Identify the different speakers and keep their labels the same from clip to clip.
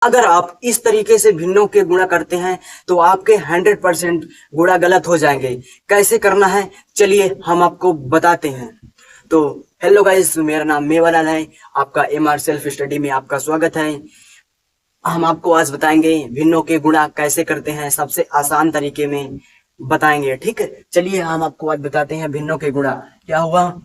Speaker 1: अगर आप इस तरीके से भिन्नों के गुणा करते हैं तो आपके 100% गुणा गलत हो जाएंगे। कैसे करना है चलिए हम आपको बताते हैं। तो हेलो गाइस, मेरा नाम मेवालाल है। आपका एमआर सेल्फ स्टडी में आपका स्वागत है। हम आपको आज बताएंगे भिन्नों के गुणा कैसे करते हैं, सबसे आसान तरीके में बताएंगे। ठीक है, चलिए हम आपको आज बताते हैं भिन्नों के गुणा। क्या हुआ,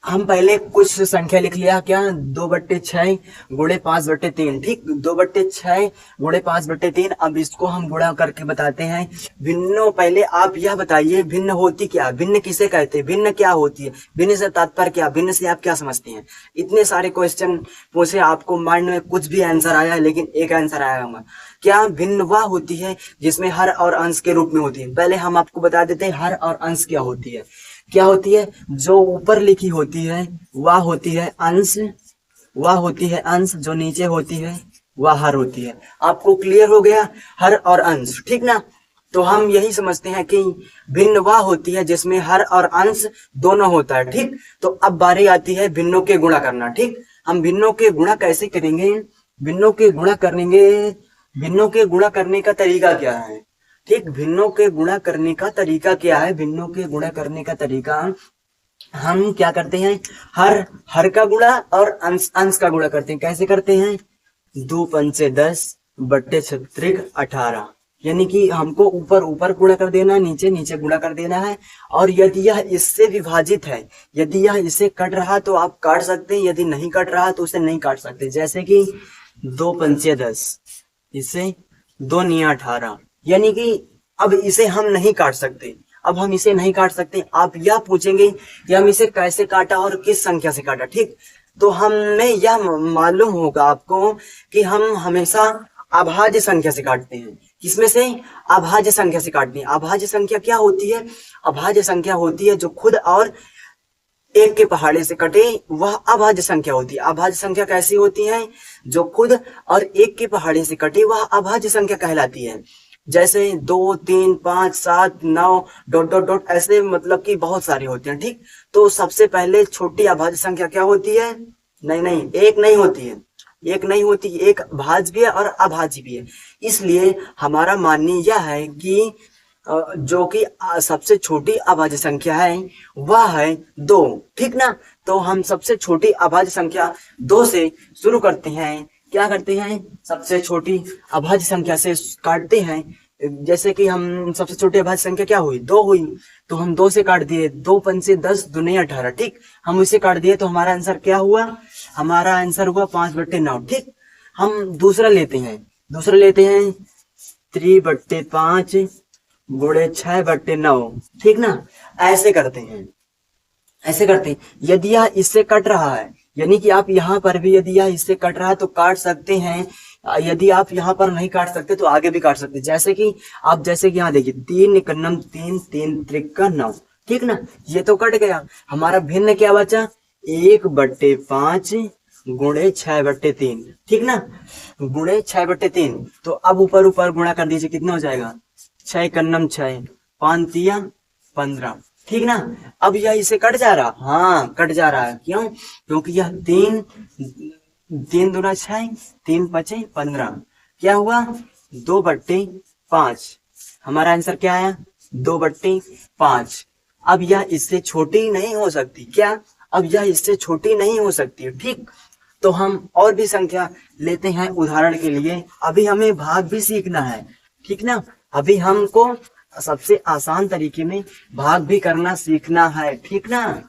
Speaker 1: हम पहले कुछ संख्या लिख लिया। क्या, 2/6 गुणे 5/3। ठीक, 2/6 गुणे 5/3। अब इसको हम गुणा करके बताते हैं भिन्नों। पहले आप यह बताइए भिन्न होती क्या, भिन्न किसे कहते हैं, भिन्न क्या होती है, भिन्न से तात्पर्य क्या, भिन्न से आप क्या समझते हैं। इतने सारे क्वेश्चन पूछे, आपको माइंड में कुछ भी आंसर आया लेकिन एक आंसर आया होगा। क्या, भिन्न वह होती है जिसमें हर और अंश के रूप में होती है। पहले हम आपको बता देते हैं हर और अंश क्या होती है। क्या होती है, जो ऊपर लिखी होती है वह होती है अंश, वह होती है अंश। जो नीचे होती है वह हर होती है। आपको क्लियर हो गया हर और अंश, ठीक ना। तो हम यही समझते हैं कि भिन्न वह होती है जिसमें हर और अंश दोनों होता है। ठीक, तो अब बारी आती है भिन्नों के गुणा करना। ठीक, हम भिन्नों के गुणा कैसे करेंगे, भिन्नों के गुणा करेंगे, भिन्नों के गुणा करने का तरीका क्या है। ठीक, भिन्नों के गुणा करने का तरीका क्या है, भिन्नों के गुणा करने का तरीका हम क्या करते हैं, हर हर का गुणा और अंश अंश का गुणा करते हैं। कैसे करते हैं, 2×5=10 बट्टे 18। यानी कि हमको ऊपर ऊपर गुणा कर देना है, नीचे नीचे गुणा कर देना है। और यदि यह इससे विभाजित है, यदि यह इसे कट रहा तो आप काट सकते हैं, यदि नहीं कट रहा तो उसे नहीं काट सकते। जैसे कि 2×5=10, इसे 2×9=18। यानी कि अब इसे हम नहीं काट सकते, अब हम इसे नहीं काट सकते। आप यह पूछेंगे कि हम इसे कैसे काटा और किस संख्या से काटा। ठीक, तो हमें यह मालूम होगा आपको कि हम हमेशा अभाज्य संख्या से काटते हैं। किसमें से, अभाज्य संख्या से काटते हैं। अभाज्य संख्या क्या होती है, अभाज्य संख्या होती है जो खुद और एक के पहाड़े से कटे, वह अभाज्य संख्या होती है। अभाज्य संख्या कैसी होती है, जो खुद और एक के पहाड़े से कटे वह अभाज्य संख्या कहलाती है। जैसे 2, 3, 5, 7, 9 डॉट डॉट डॉट, ऐसे मतलब कि बहुत सारे होते हैं। ठीक, तो सबसे पहले छोटी अभाज्य संख्या क्या होती है, नहीं नहीं, एक नहीं होती है, एक नहीं होती, एक भाज्य भी है और अभाज्य भी है। इसलिए हमारा मानना यह है कि जो कि सबसे छोटी अभाज्य संख्या है वह है 2। ठीक ना, तो हम सबसे छोटी अभाज्य संख्या 2 से शुरू करते हैं। क्या करते हैं, सबसे छोटी अभाज्य संख्या से काटते हैं। जैसे कि हम सबसे छोटी अभाज्य संख्या क्या हुई, 2 हुई, तो हम 2 से काट दिए। 2×5=10, 2×9=18। ठीक, हम इसे काट दिए तो हमारा आंसर क्या हुआ, हमारा आंसर हुआ 5/9। ठीक, हम दूसरा लेते हैं, दूसरा लेते हैं 3/5 गुणे 6/9। ठीक ना, ऐसे करते हैं, ऐसे करते हैं। यदि यह इससे कट रहा है, यानी कि आप यहाँ पर भी यदि यह इससे कट रहा है तो काट सकते हैं। यदि आप यहाँ पर नहीं काट सकते तो आगे भी काट सकते हैं। जैसे कि आप, जैसे कि यहाँ देखिए 3×9=3, 3×3=9। ठीक ना, ये तो कट गया। हमारा भिन्न क्या बचा, 1/5 गुणे 6/3। ठीक ना, गुणे 6/3। तो अब ऊपर ऊपर गुणा कर दीजिए, कितना हो जाएगा, 6×9=6, 5×3=15। ठीक ना, अब यह इसे कट जा रहा, हाँ कट जा रहा है। क्यों, क्योंकि यह 3, 3×2=6, 3×5=15। क्या हुआ, 2/5। हमारा आंसर क्या आया, 2/5। अब यह इससे छोटी नहीं हो सकती। क्या, अब यह इससे छोटी नहीं हो सकती। ठीक, तो हम और भी संख्या लेते हैं उदाहरण के लिए। अभी हमें भाग भी सीखना है। ठीक ना, अभी हमको सबसे आसान तरीके में भाग भी करना सीखना है। ठीक ना,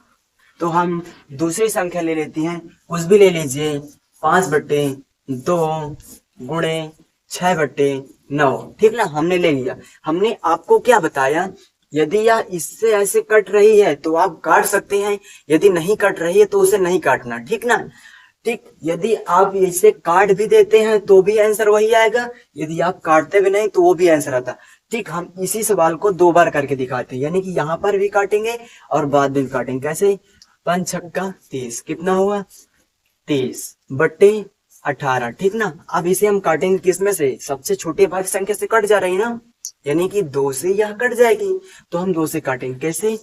Speaker 1: तो हम दूसरी संख्या ले लेते हैं, कुछ भी ले लीजिए, 5/2 गुणे 6/9। ठीक ना, हमने ले लिया। हमने आपको क्या बताया, यदि यह इससे ऐसे कट रही है तो आप काट सकते हैं, यदि नहीं कट रही है तो उसे नहीं काटना। ठीक ना, ठीक, यदि आप इसे काट भी देते हैं तो भी आंसर वही आएगा, यदि आप काटते भी नहीं तो वो भी आंसर आता। ठीक, हम इसी सवाल को 2 बार करके दिखाते हैं, यानी कि यहाँ पर भी काटेंगे और बाद में भी काटेंगे। कैसे, 5×6=30, कितना हुआ, 30/18। ठीक ना, अब इसे हम काटेंगे किस में से, सबसे छोटी भाज्य संख्या से कट जा रही ना, यानी कि 2 से यह कट जाएगी, तो हम 2 से काटेंगे। कैसे,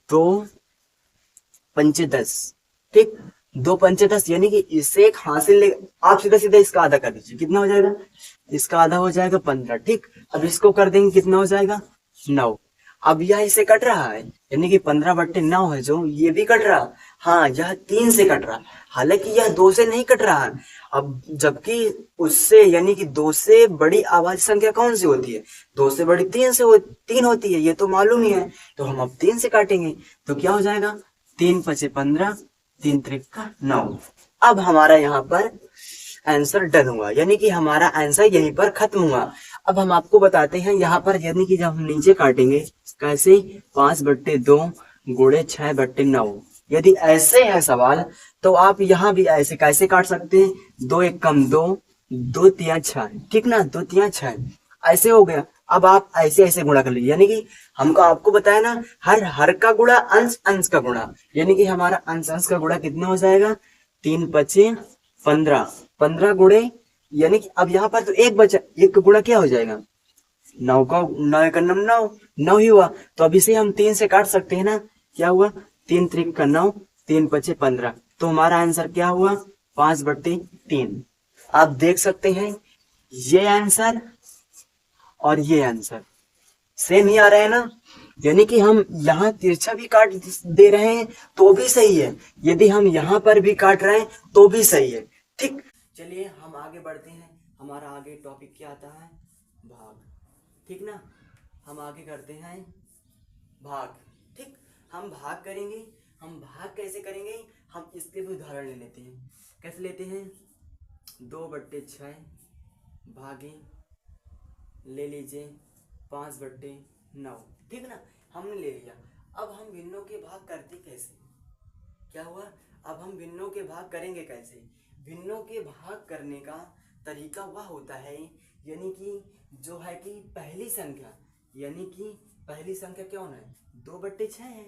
Speaker 1: 2×5=10। ठीक, दो पंचे 10, यानी कि इससे एक हासिल ले, आप सीधा सीधा इसका आधा कर दीजिए, कितना हो जाएगा, इसका आधा हो जाएगा 15। ठीक, अब इसको कर देंगे, कितना हो जाएगा 9। अब यह इससे कट रहा है, यानी कि 15/9 है जो, ये भी कट रहा। हाँ, यह 3 से कट रहा, हालांकि यह 2 से नहीं कट रहा है। अब जबकि उससे, यानी कि 2 से बड़ी आवाज संख्या कौन सी होती है, 2 से बड़ी 3 होती है, ये तो मालूम ही है। तो हम अब 3 से काटेंगे, तो क्या हो जाएगा, 3 पचे 15, 3 त्रिका 9। अब हमारा यहाँ पर आंसर डन हुआ, यानी कि हमारा आंसर यहीं पर खत्म हुआ। अब हम आपको बताते हैं यहाँ पर, यानी कि जब हम नीचे काटेंगे कैसे, 5/2 गुणे 6/9। यदि ऐसे है सवाल, तो आप यहाँ भी ऐसे कैसे काट सकते हैं, 2 एक कम 2, 2 तिया 6, ठीक ना, 2 तिया 6 ऐसे हो गया। अब आप ऐसे ऐसे गुणा कर लीजिए, यानी कि हमको आपको बताया ना, हर हर का गुणा अंश अंश का गुणा, यानी कि हमारा अंश अंश का गुणा कितना हो जाएगा, 3 पचे 15, 15 गुणे, यानी कि अब यहाँ पर तो एक बचा, एक का गुणा क्या हो जाएगा, 9 का, 9 एक 9, 9 ही हुआ। तो अब इसे हम 3 से काट सकते हैं ना, क्या हुआ, 3 त्रिक का 9, 3 पचे 15, तो हमारा आंसर क्या हुआ, 5/3। आप देख सकते हैं ये आंसर और ये आंसर सेम ही आ रहा है ना, यानी कि हम यहाँ तिरछा भी काट दे रहे हैं तो भी सही है, यदि हम यहाँ पर भी काट रहे हैं तो भी सही है। ठीक, चलिए हम आगे बढ़ते हैं। हमारा आगे टॉपिक क्या आता है, भाग। ठीक ना, हम आगे करते हैं भाग। ठीक, हम भाग करेंगे। हम भाग कैसे करेंगे, हम इसके भी उदाहरण ले लेते हैं। कैसे लेते हैं, 2/6 भागे, ले लीजिए 5/9। ठीक ना, हमने ले लिया। अब हम भिन्नों के भाग करते कैसे, क्या हुआ, अब हम भिन्नों के भाग करेंगे कैसे, भिन्नों के भाग करने का तरीका वह होता है, यानी कि जो है कि पहली संख्या, यानी कि पहली संख्या कौन है, 2/6 है,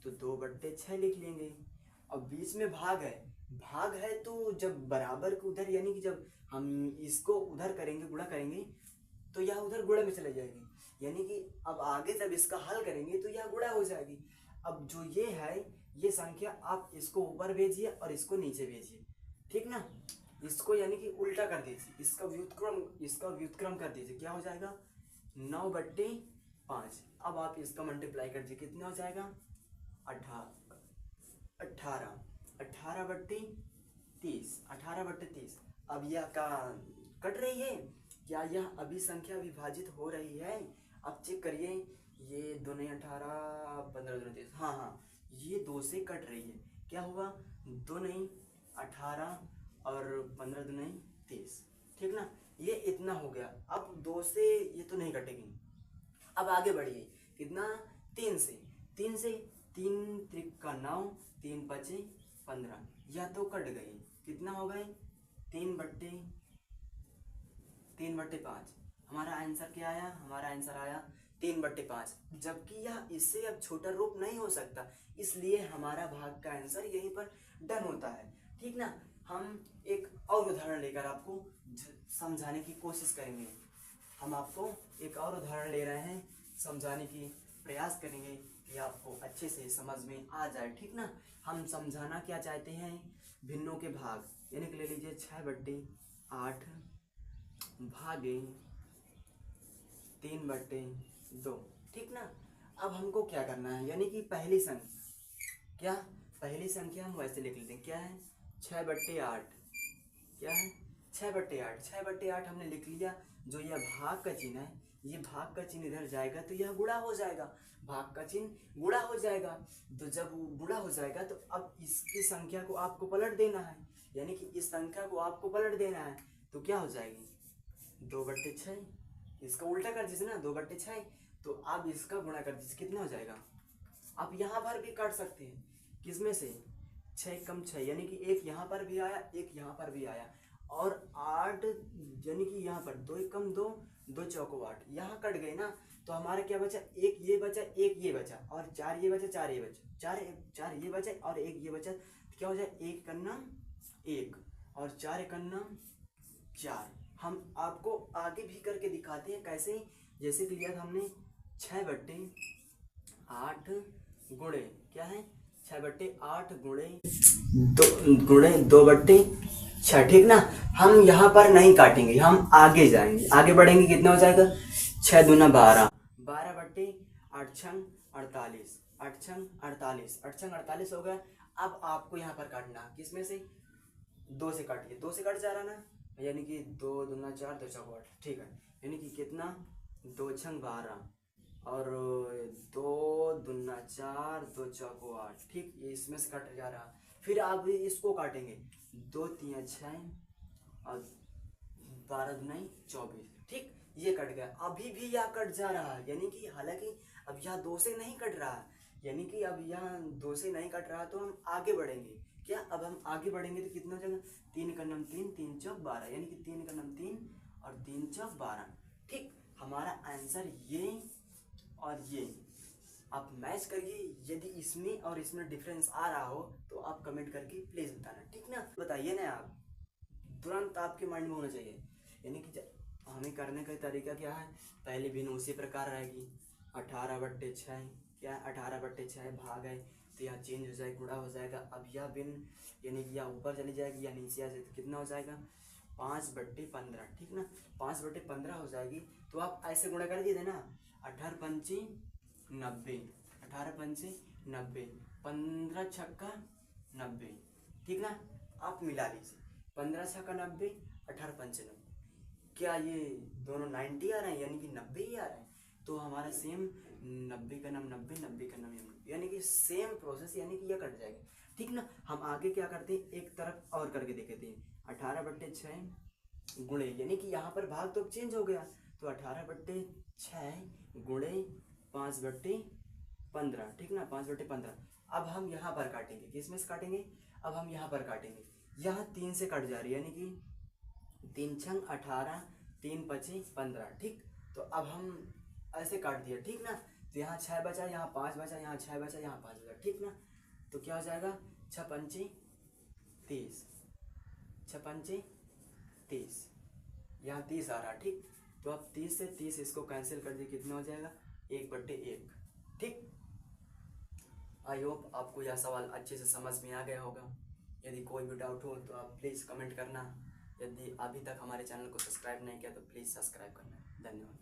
Speaker 1: तो 2/6 लिख लेंगे। अब बीच में भाग है, भाग है तो जब बराबर को उधर, यानी कि जब हम इसको उधर करेंगे, गुणा करेंगे, तो यह उधर गुणा में चला जाएगी, यानी कि अब आगे जब इसका हल करेंगे तो यह गुणा हो जाएगी। अब जो ये है, ये संख्या आप इसको ऊपर भेजिए और इसको नीचे भेजिए, ठीक ना, इसको यानी कि उल्टा कर दीजिए, इसका व्युत्क्रम कर दीजिए, क्या हो जाएगा, 9/5। अब आप इसका मल्टीप्लाई कर दीजिए, कितना हो जाएगा, 18, 18/30, 18/30। अब यह का कट रही है, क्या यह अभी संख्या विभाजित हो रही है, अब चेक करिए, ये 2 नहीं 18, 15 2 30, हाँ हाँ, ये 2 से कट रही है, क्या हुआ, 2 नहीं 18 और 15 2 नहीं 30, ठीक ना, ये इतना हो गया। अब 2 से ये तो नहीं कटेगी, अब आगे बढ़िए, कितना, 3 से, 3 त्रिक का 9, 3 पचे 15, यह तो कट गई, कितना हो गए, 3/5। हमारा आंसर क्या आया, हमारा आंसर आया 3/5, जबकि यह इससे अब छोटा रूप नहीं हो सकता, इसलिए हमारा भाग का आंसर यहीं पर डन होता है। ठीक ना, हम एक और उदाहरण लेकर आपको समझाने की कोशिश करेंगे। हम आपको एक और उदाहरण ले रहे हैं, समझाने की प्रयास करेंगे कि आपको अच्छे से समझ में आ जाए। ठीक ना, हम समझाना क्या चाहते हैं, भिन्नों के भाग, यानी कि ले लीजिए 6/8 भागे 3/2। ठीक ना, अब हमको क्या करना है, यानी कि पहली संख्या, क्या पहली संख्या हम वैसे लिख लेते हैं, क्या है 6/8, क्या है 6/8, 6/8 हमने लिख लिया। जो यह भाग का चिन्ह है, ये भाग का चिन्ह इधर जाएगा तो यह गुणा हो जाएगा, भाग का चिन्ह गुणा हो जाएगा। तो जब गुणा हो जाएगा तो अब इसकी संख्या को आपको पलट देना है, यानी कि इस संख्या को आपको पलट देना है, तो क्या हो जाएगी 2/6, इसका उल्टा कर दीजिए ना, 2/6, तो आप इसका गुणा कर दीजिए, कितना हो जाएगा। आप यहाँ पर भी काट सकते हैं, किसमें से, 6 कम 6, यानी कि एक यहाँ पर भी आया, एक यहाँ पर भी आया, और 8, यानी कि यहाँ पर 2 कम 2, 2 चौको 8, यहाँ कट गए ना, तो हमारा क्या बचा, एक ये बचा, एक ये बचा, और 4 ये बचा, 4 ये बचा, 4 ये बचा और एक ये बचा, तो क्या हो जाए, 1 कन्ना 1 और 4 कन्ना 4। हम आपको आगे भी करके दिखाते हैं कैसे, जैसे कि लिया था हमने 6/8 गुणे, क्या है 6/8 गुणे 2/6, ठीक ना। हम यहाँ पर नहीं काटेंगे, हम आगे जाएंगे, आगे बढ़ेंगे। कितना हो जाएगा? 6 दूना 12, 12/8 छंग 48, 8 छंग 48, 8 छंग 48 हो गया। अब आपको यहाँ पर काटना किसमें से? 2 से काटिए, 2 से कट जा रहा ना, यानी कि 2 दूना 4, 2 चौको 8, ठीक है। यानी कि कितना? 2 छंग 12 और 2 दूना 4, 2 चौको 8, ठीक। ये इसमें से कट जा रहा। फिर आप इसको काटेंगे, 2 3 6 और 12 दूना 24, ठीक। ये कट गया। अभी भी यह कट जा रहा है, यानी कि हालांकि अब यह 2 से नहीं कट रहा, यानी कि अब यहाँ 2 से नहीं कट रहा, तो हम आगे बढ़ेंगे। क्या अब हम आगे बढ़ेंगे तो कितना हो जाएगा? 3 का नम 3, 3 चौक 12, यानी कि 3 का नम 3 और 3 चौक 12, ठीक। हमारा आंसर ये और ये आप मैच करिए। यदि इसमें और इसमें डिफरेंस आ रहा हो तो आप कमेंट करके प्लीज बताना, ठीक ना। बताइए ना, आप तुरंत आपके माइंड में होना चाहिए। यानी कि हमें करने का तरीका क्या है? पहले भिन्न उसी प्रकार रहेगी, 18/6, क्या 18/6 भाग है, तो यह चेंज हो जाएगा, गुणा हो जाएगा। अब यह भिन्न यानी कि यह ऊपर चली जाएगी या नीचे आ जाएगी, तो कितना हो जाएगा? 5/15, ठीक ना। 5/15 हो जाएगी। तो आप ऐसे गुणा कर दीजिए ना, 18 पंची 90, 18 पंची 90, 15 छक्का 90, ठीक ना। आप मिला लीजिए, 15 छक्का 90, 18 पंचे 90। क्या ये दोनों 90 आ रहे हैं, यानी कि 90 ही आ रहे हैं? तो हमारा सेम 90 का नाम 90, 90 का नाम 90, यानी कि सेम प्रोसेस, यानी कि यह कट जाएगा, ठीक ना। हम आगे क्या करते हैं, एक तरफ और करके देखते हैं। 18/6 गुणे, यानी कि यहाँ पर भाग तो चेंज हो गया, तो 18/6 गुणे 5/15, ठीक ना, 5/15। अब हम यहाँ पर काटेंगे, किसमें से काटेंगे? अब हम यहाँ पर काटेंगे, यहाँ 3 से कट जा रही है, यानी कि 3 छंग 18, 3 पची 15, ठीक। तो अब हम ऐसे काट दिया, ठीक ना। तो यहाँ 6 बचा, यहाँ 5 बचा, यहाँ 6 बचा, यहाँ 5 बचा, ठीक ना। तो क्या हो जाएगा? 6 पंची 30, 6 पंची 30, यहाँ 30 आ रहा, ठीक। तो अब 30 से 30 इसको कैंसिल कर दिए, कितना हो जाएगा? 1/1, ठीक। आई होप आपको यह सवाल अच्छे से समझ में आ गया होगा। यदि कोई भी डाउट हो तो आप प्लीज़ कमेंट करना। यदि अभी तक हमारे चैनल को सब्सक्राइब नहीं किया तो प्लीज़ सब्सक्राइब करना। धन्यवाद।